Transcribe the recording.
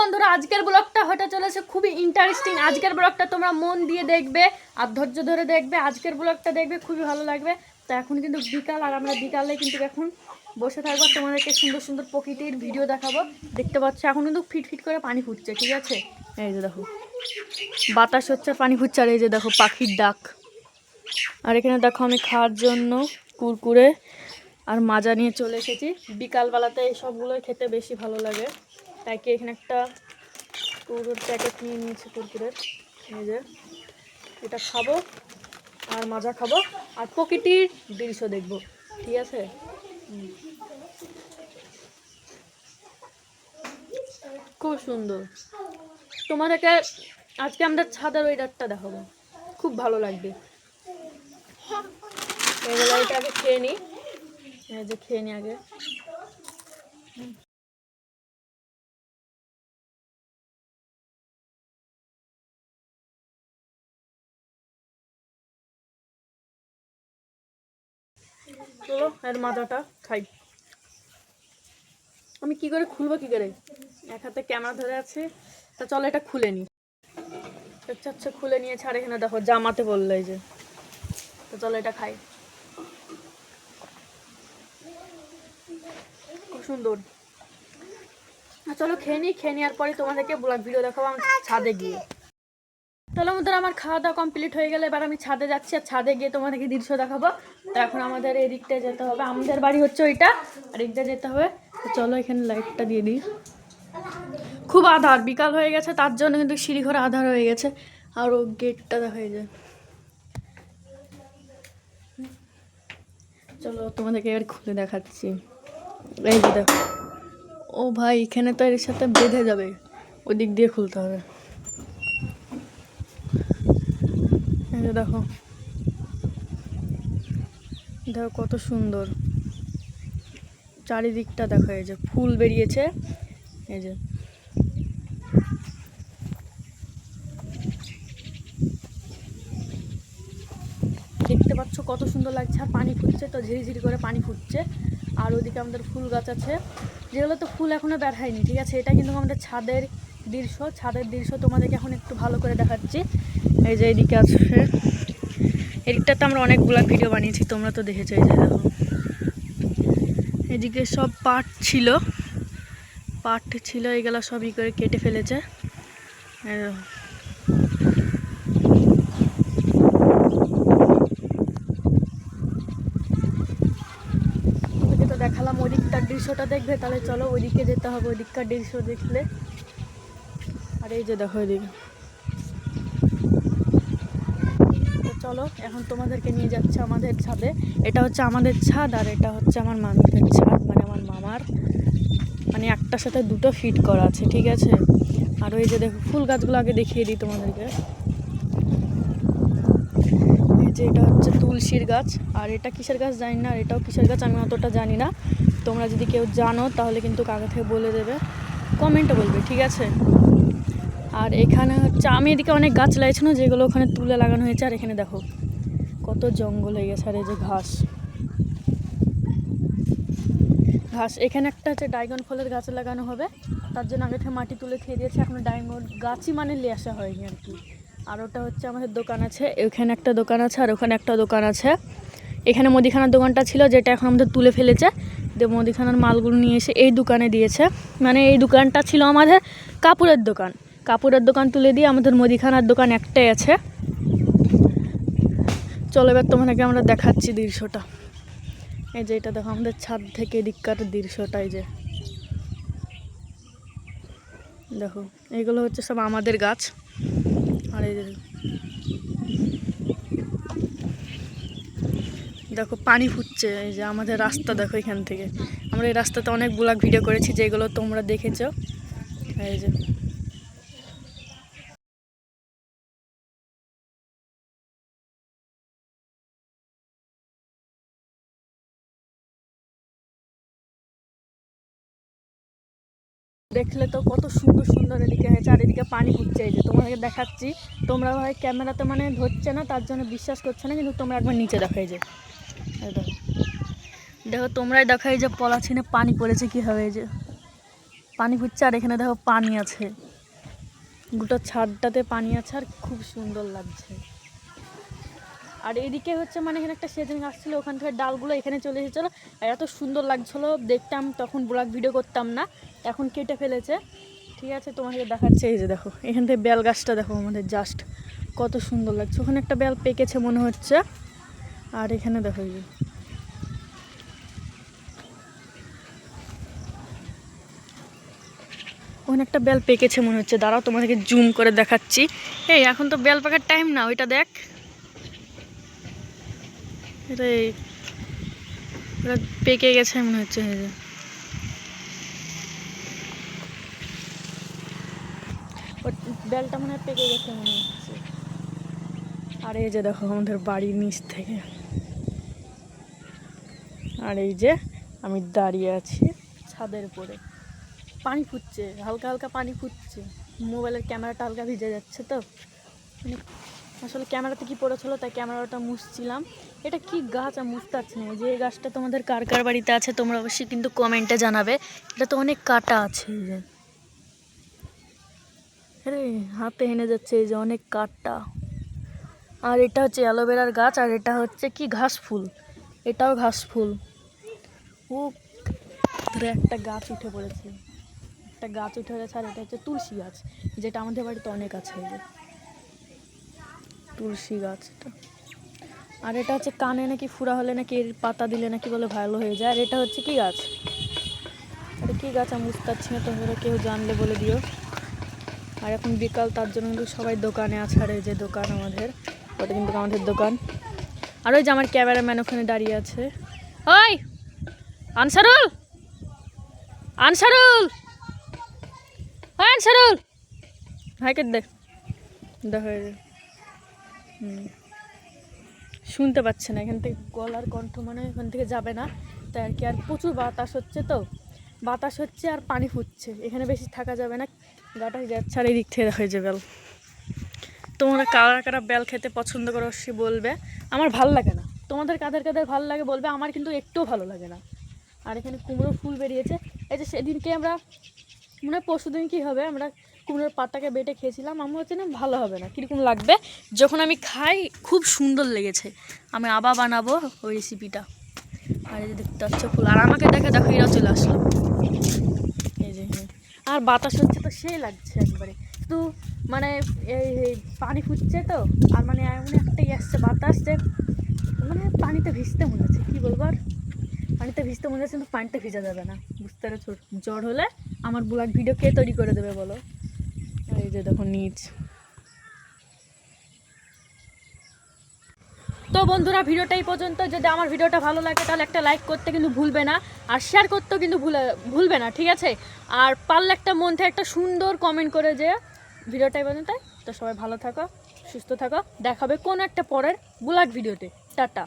বন্ধুরা আজকের ব্লগটা হতে চলেছে খুবই ইন্টারেস্টিং। আজকের ব্লগটা তোমরা মন দিয়ে দেখবে আর ধৈর্য ধরে দেখবে। আজকের ব্লগটা দেখবে খুবই ভালো লাগবে। তো এখন কিন্তু বিকাল, আর আমরা বিকালে কিন্তু এখন বসে থাকবো, তোমাদেরকে সুন্দর সুন্দর প্রকৃতির ভিডিও দেখাবো। দেখতে পাচ্ছ এখন কিন্তু ফিট ফিট করে পানি ফুটছে, ঠিক আছে? এই যে দেখো বাতাস হচ্ছে, পানি ফুটছে, আর এই যে দেখো পাখির ডাক। আর এখানে দেখো আমি খাওয়ার জন্য কুরকুরে আর মাজা নিয়ে চলে এসেছি। বিকালবেলাতে এই সবগুলোই খেতে বেশি ভালো লাগে, তাই কি এখানে একটা কুরকুরের প্যাকেট নিয়ে নিয়েছি কুরকুরের। এই যে এটা খাবো আর মাজা খাবো আর প্রকৃতির দৃশ্য দেখবো, ঠিক আছে? খুব সুন্দর। তোমাদেরকে আজকে আমাদের ছাদের ওয়েদারটা দেখাবো, খুব ভালো লাগবে। এগুলো এটা আগে খেয়ে নিই, এই যে খেয়ে নিই আগে। চলো এর মাজাটা খাই। আমি কি করে খুলবো, কি করে? এক হাতে ক্যামেরা ধরে আছে, তা চলো এটা খুলে নিই। আচ্ছা আচ্ছা খুলে নিয়েছে, আর এখানে দেখো জামাতে বললো, এই যে। তো চলো এটা খাই, খুব সুন্দর। চলো খেয়ে নিই, খেয়ে নেওয়ার পরে তোমাদেরকে ব্লগ ভিডিও দেখাবো আমি ছাদে গিয়ে। চলো আমাদের আমার খাওয়া দাওয়া কমপ্লিট হয়ে গেলে এবার আমি ছাদে যাচ্ছি, আর ছাদে গিয়ে তোমাদেরকে দৃশ্য দেখাবো। তো এখন আমাদের এই দিকটায় যেতে হবে, আমাদের বাড়ি হচ্ছে ওইটা, আর এই দিকটা যেতে হবে। তো চলো এখানে লাইটটা দিয়ে দিই। খুব আধার, বিকাল হয়ে গেছে তার জন্য কিন্তু সিঁড়ি ঘরে আধার হয়ে গেছে। আর ও গেটটা হয়ে যায়। চলো তোমাদেরকে এবার খুলে দেখাচ্ছি। এই যে দেখো, ও ভাই এখানে তো এর সাথে বেঁধে যাবে, ওই দিক দিয়ে খুলতে হবে। এই যে দেখো, দেখো কত সুন্দর চারিদিকটা, দেখো এই যে ফুল বেরিয়েছে, এই যে দেখতে পাচ্ছ কত সুন্দর লাগছে। আর পানি ফুটছে, তো ঝিরিঝিরি করে পানি ফুটছে। আর ওইদিকে আমাদের ফুল গাছ আছে, যেগুলো তো ফুল এখনো বের হয়নি, ঠিক আছে? এটা কিন্তু আমাদের ছাদের দৃশ্য, ছাদের দৃশ্য তোমাদেরকে এখন একটু ভালো করে দেখাচ্ছি। এই যে এদিকে আছে, এদিকটাতে আমরা অনেকগুলো ভিডিও বানিয়েছি, তোমরা তো দেখেছো। এই যে দেখো এদিকে সব পাট ছিল, এগুলো সবই করে কেটে ফেলেছে। তো দেখালাম ওইদিকটার দৃশ্যটা দেখবে, তাহলে চলো ওইদিকে যেতে হবে, ওইদিকটার দৃশ্য দেখলে। আর এই যে দেখো এদিকে, তো চলো এখন তোমাদেরকে নিয়ে যাচ্ছে আমাদের ছাদে। এটা হচ্ছে আমাদের ছাদ, আর এটা হচ্ছে আমার মামিদের ছাদ, মানে আমার মামার, মানে একটার সাথে দুটো ফিট করা আছে, ঠিক আছে? আর ওই যে দেখো ফুল গাছগুলো আগে দেখিয়ে দিই তোমাদেরকে। এই যে এটা হচ্ছে তুলসীর গাছ, আর এটা কিসের গাছ জানি না, আর এটাও কিসের গাছ আমি অতটা জানি না। তোমরা যদি কেউ জানো তাহলে কিন্তু আগে থেকে বলে দেবে, কমেন্টে বলবে, ঠিক আছে? আর এখানে হচ্ছে আমি এদিকে অনেক গাছ লাগিয়েছি না, যেগুলো ওখানে তুলে লাগানো হয়েছে। আর এখানে দেখো কত জঙ্গল হয়ে গেছে, আর এই যে ঘাস, এখানে একটা হচ্ছে ড্রাগন ফলের গাছ লাগানো হবে, তার জন্য আগে থেকে মাটি তুলে খেয়ে দিয়েছে। এখন ড্রাগন গাছই মানে নিয়ে আসা হয়নি আর কি। আর ওটা হচ্ছে আমাদের দোকান আছে, এখানে একটা দোকান আছে, আর ওখানে একটা দোকান আছে। এখানে মুদিখানার দোকানটা ছিল, যেটা এখন আমাদের তুলে ফেলেছে, যে মুদিখানার মালগুলো নিয়ে এসে এই দোকানে দিয়েছে। মানে এই দোকানটা ছিল আমাদের কাপড়ের দোকান, কাপড়ের দোকান তুলে দিয়ে আমাদের মুদিখানার দোকান একটাই আছে। চলো এবার তোমাদেরকে আমরা দেখাচ্ছি দৃশ্যটা। এই যে এটা দেখো আমাদের ছাদ থেকে এদিককার দৃশ্যটা, এই যে দেখো এইগুলো হচ্ছে সব আমাদের গাছ। আর এই যে দেখো পানি ফুটছে, এই যে আমাদের রাস্তা দেখো, এখান থেকে আমরা এই রাস্তাতে অনেক ব্লগ ভিডিও করেছি, যেগুলো তোমরা দেখেছো। এই যে দেখলে তো কত সুন্দর সুন্দর এদিকে হয়েছে, আর এদিকে পানি ফুটছে। এই যে তোমাদেরকে দেখাচ্ছি, তোমরা ভাই ক্যামেরাতে মানে ধরছে না, তার জন্য বিশ্বাস করছে না, কিন্তু তোমরা একবার নিচে দেখো, এই যে দেখো তোমরাই দেখো, এই যে পলাছিনে পানি পড়েছে কীভাবে, এই যে পানি ফুটছে আর এখানে দেখো পানি আছে, গোটা ছাদটাতে পানি আছে আর খুব সুন্দর লাগছে। আর এদিকে হচ্ছে মানে এখানে একটা সেদিন আসছিল, ওখান থেকে ডালগুলো এখানে চলে এসেছিলো আর এত সুন্দর লাগছিলো দেখতাম, তখন ব্লগ ভিডিও করতাম না, এখন কেটে ফেলেছে। ঠিক আছে, তোমাকে দেখাচ্ছে। এই যে দেখো এখান থেকে বেল গাছটা দেখো আমাদের, জাস্ট কত সুন্দর লাগছে। ওখানে একটা বেল পেকেছে মনে হচ্ছে, আর এখানে দেখো এই যে ওখানে একটা বেল পেকেছে মনে হচ্ছে। দাঁড়াও তোমাদেরকে জুম করে দেখাচ্ছি। এই এখন তো বেল পাকার টাইম না, ওইটা দেখ, এটা পেকে গেছে মনে হচ্ছে। এই যে বেলটা মনে হয় পেকে গেছে মনে হচ্ছে। আর এই যে দেখো আমাদের বাড়ির নিচ থেকে, আর এই যে আমি দাঁড়িয়ে আছি ছাদের উপরে, পানি ফুটছে, হালকা হালকা পানি ফুটছে, মোবাইলের ক্যামেরাটা হালকা ভিজে যাচ্ছে। তো আসলে ক্যামেরাতে কি পড়েছিল তাই ক্যামেরাটা মুছছিলাম। এটা কি গাছ আমি মুছতে পারছি না। যে গাছটা তোমাদের কার কার বাড়িতে আছে তোমরা অবশ্যই কিন্তু কমেন্টে জানাবে। এটা তো অনেক কাটা আছে, এই যে আরে হাতে হেনে যাচ্ছে, এই যে অনেক কাটা। আর এটা হচ্ছে অ্যালোভেরার গাছ, আর এটা হচ্ছে কি ঘাস ফুল, এটাও ঘাস ফুল। ও ধরে একটা গাছ উঠে পড়েছে, একটা গাছ উঠে গেছে। আর এটা হচ্ছে তুলসী গাছ, যেটা আমাদের বাড়িতে অনেক আছে, এই যে তুলসী গাছটা। আর এটা হচ্ছে কানে নাকি ফুরা হলে নাকি এর পাতা দিলে নাকি বলে ভালো হয়ে যায়। আর এটা হচ্ছে কি গাছ, এটা কি গাছ আমি বুঝতে পারছি না, তোমরা কেউ জানলে বলে দিও। আর এখন বিকাল, তার জন্য কিন্তু সবাই দোকানে আছে। আর এই যে দোকান আমাদের, ওটা কিন্তু আমাদের দোকান। আর ওই যে আমার ক্যামেরাম্যান ওখানে দাঁড়িয়ে আছে। ওই আনসারুল, আনসারুল, ওই আনসারুল, হাইকে দেখ, দেখো শুনতে পাচ্ছে না, এখান থেকে গলার কণ্ঠ মানে এখান থেকে যাবে না তাই আর কি। আর প্রচুর বাতাস হচ্ছে, তো বাতাস হচ্ছে আর পানি ফুটছে, এখানে বেশি থাকা যাবে না, গাটা যাচ্ছে। আর এই দিক থেকে হয়ে যাবে বেল। তোমরা কারা কারা বেল খেতে পছন্দ করো সে বলবে, আমার ভাল লাগে না। তোমাদের কাদের কাদের ভালো লাগে বলবে, আমার কিন্তু একটুও ভালো লাগে না। আর এখানে কুমড়ো ফুল বেরিয়েছে, এই যে সেদিনকে আমরা মনে হয় পরশু দিন কী হবে, আমরা কুমড়োর পাতাকে বেটে খেয়েছিলাম। আমার হচ্ছে না ভালো হবে না, কীরকম লাগবে যখন আমি খাই, খুব সুন্দর লেগেছে। আমি আবার বানাবো ওই রেসিপিটা। আর এই যে দেখতে পাচ্ছ ফুল, আর আমাকে দেখে দেখো এরা চলে আসলো, এই যে আর বাতাস হচ্ছে তো সেই লাগছে একবারে। তো মানে এই পানি ফুটছে তো, আর মানে এমন একটা আসছে বাতাস যে মানে পানিতে ভিজতে মনে হচ্ছে, কী বলবো আর, পানিতে ভিজতে মনে হচ্ছে কিন্তু পানিতে ভিজা যাবে না, বুঝতে পারছো। জ্বর হলে আমার ব্লগ ভিডিও কে তৈরি করে দেবে বলো। এই যে দেখো নিচ। তো বন্ধুরা ভিডিওটা এই পর্যন্ত। যদি আমার ভিডিওটা ভালো লাগে তাহলে একটা লাইক করতে কিন্তু ভুলবে না, আর শেয়ার করতেও কিন্তু ভুলবে না, ঠিক আছে। আর পারলে একটা মন থেকে একটা সুন্দর কমেন্ট করে যে ভিডিওটা এই পর্যন্ত। তো সবাই ভালো থাকো, সুস্থ থাকো, দেখাবে কোন একটা পরের ব্লগ ভিডিওতে। টাটা।